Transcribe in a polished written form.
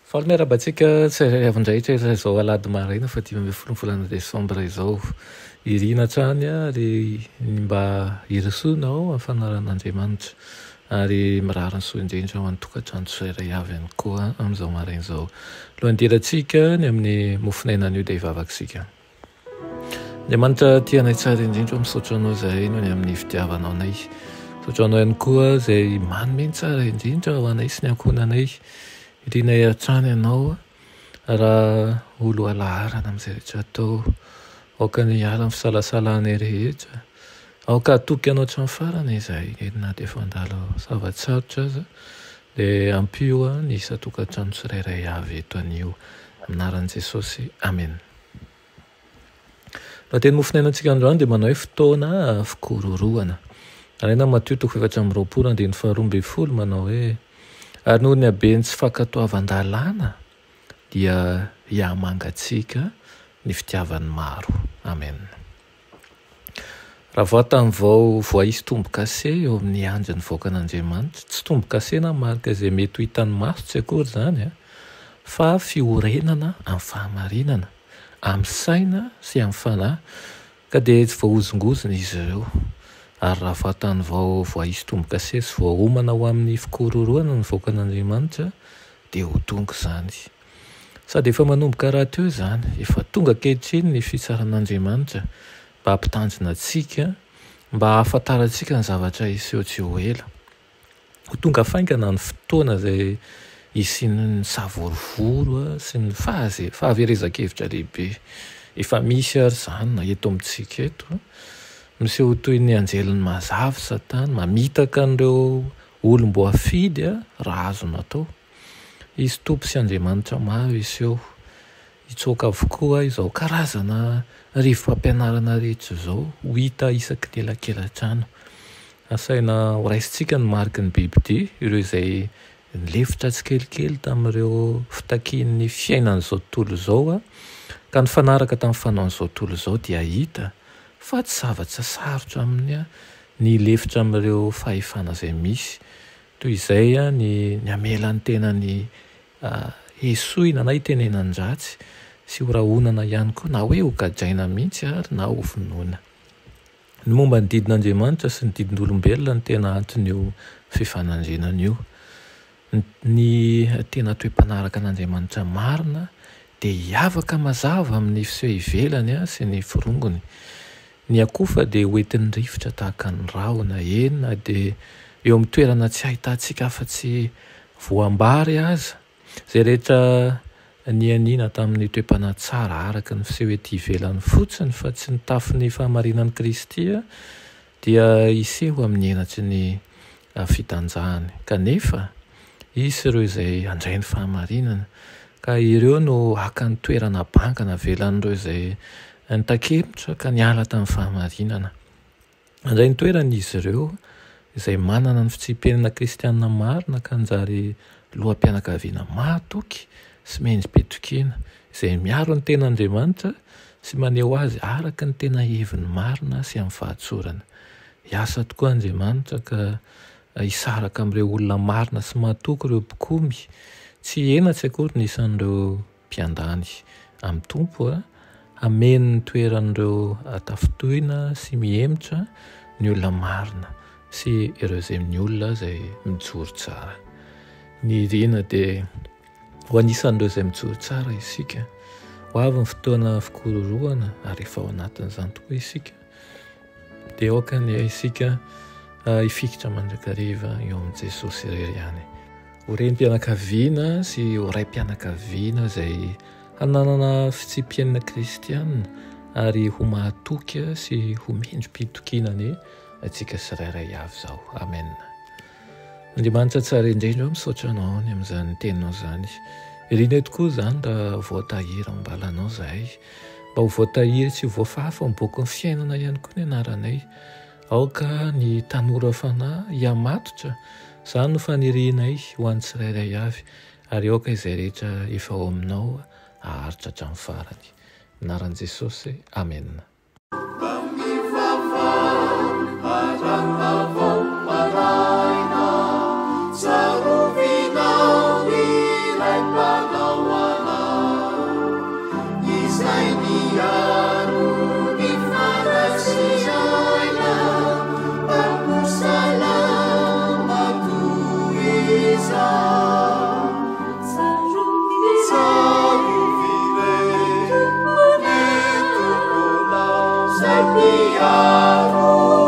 Falomerabantsika tsy avin-drahitra izao alady maraina fa 5 Desambra izao irina trany ary mba irisoanao amin'ny fanaran'Andriamanitra ary mirary ny soa indrindra ho an'ny tokantrano tsirairay avy ihany koa amin'izao maraina izao. Lohandirantsika ny amin'ny mofonainan'io dia hivavaksika. Andriamanitra tianay tsara indrindra misaotra anao izay noho ny amin'ny fitiavanao anay. Misaotra anao ihany koa izay manome ny tsara indrindra ho anay sy ny ankonanay. Irinay hatrany ianao raha olo alaharana amin'izay rehetra atao, aoka ny ala amin'ny fisalasalanay rehetra, aoka atoky anao hatramin'ny farany izay na dia efa handalo zava-tsarotra aza dia ampio ny isa-tokantrano tsirairay avy eto anio aminaran'i Jesosy. Amen. Raha teny mofinainantsika androany dia manao hoe fotoana fikororoana. Alaina Mateo 7:22 manao hoe ary noho ny habeny tsy fankatoavan-dalàna dia hiamangatsika ny fitiavan'ny maro. Amen. Raha vatany vao voaisy tombo-kase eo amin'ny andro ny voakan'Andriamanitra, tsy tombo-kase na marika izay mety ho hitan'ny maso tsy akory izany fa fiorenana amin'ny fahamarinana, amin'ny saina sy amin'ny fanahy ka dia tsy voahozongozona izy ireo. Ary raha vatany vao voaisy tombo-kase sy voahomana ho amin'ny fikororoana ny voakan'Andriamanitra dia ho tonga izany. Sady efa manomboka raha teo izany, efa tonga ankehitriny ny fitsaran'Andriamanitra mba hampitanjona antsika, mba hahafantarantsika ny zavatra iseho tsy ho ela. Ho tonga faingana ny fotoana izay isian'ny savorovoro sy ny fahaverezan-kevitra lehibe. Efa misy ary izany na eto amintsika eto. Miseho toy ny anjelin'ny mazava Satana, mamitaka an'ireo olom-boafidy raha azo natao. Izy tompo sy Andriamanitra maro iseho. Hitsoaka avokoa izao karazana rivo-pampianarana rehetra izao ho hita isaky ny elakelan-trano. Asaina ho raisintsika ny mariky ny bibite, ireo izay nilefitra tsikelikely tamin'ireo fitakian'ny fiainan'izao tontolo izao ka ny fanaraka tamin'ny fanaon'izao tontolo izao dia hita fa tsy zavatra sarotra aminy ny lefitra amin'ireo fahefana izay misy. Toy izay ny amelan'ny tenany esoina na hitenenan-dratsy sy ho rahonana ihany koa na hoe ho gadraina mihitsy ary na ho vonoina. Ny momba ny didin'Andriamanitra sy ny didin'olombelona ny tena anton'io fifanandrenana io. Ny tena toe-panaraka an'Andriamanitra marina dia hiavaka mazava amin'ny fiseho ivelany sy ny firongony. Ny akofa dia hoentin'ny rivotra tahaka ny rahona na dia eo amin'ny toerana tsy ahitantsika afa-tsy voambary aza. Izay rehetra nianina tamin'ny toe-panahy tsara araka ny fiseho ety ivelany fotsiny fa tsy ny tafin'ny fahamarinan'i Kristy dia iseho amin'ny henatry ny fitanjahany. Kanefa isy ireo izay handray ny fahamarinana ka ireo no haka ny toerana bangana velan'ireo izay nitakemitra ka niala tamin'ny fahamarinana. Handray ny toeran'izy ireo izay manana ny fitsipenana kristianina marina ka njary loham-pianakaviana mahatoky sy mendrim-petokena izay miaro ny ten'Andriamanitra sy maneho azy araka ny tena heviny marina sy amin'ny fahatsorana. Hiasa tokoa Andriamanitra ka hisaraka amin'ireo olona marina sy mahatoky ireo mpikomy, tsy hena tsy akory ny isan'ireo mpiandany amin'ny tompo ameny ny toeran'ireo tafitoina sy mihemitra ny olona marina sy ireo izay ny olona izay mijoro tsara. Ny irina dia ho anisan'ireo izay mijoro tsara isika. Ho avy ny fotoana fikororoana ary efa ao anatin'izany tokoa isika. Dia aoka ny isika hifikitra mandrakariva eo amin'i Jesosy irery ihany. Ho renim-pianakaviana sy ho raim-pianakaviana izay hananana fitsipiana kristianina ary ho mahatoky sy ho mendrim-pitokiana ny antsika tsirairay avy izao. Amen. Andriamanitra tsara indrindra misaotra anao ny amin'izany teninao izany. Irina tokoa izany raha voatahiry ambalanao zahay, mba ho voatahiry tsy ho voafafa miboaka ny fiainana ihany koa ny anaranay. Aoka ny tanora fanahy hiamatotra, izany no fanirianay ho an'ny tsirairay avy, ary aoka izay rehetra efa ao aminao haharitra hatramin'ny farany. anaran'i Jesosy amena. Piaro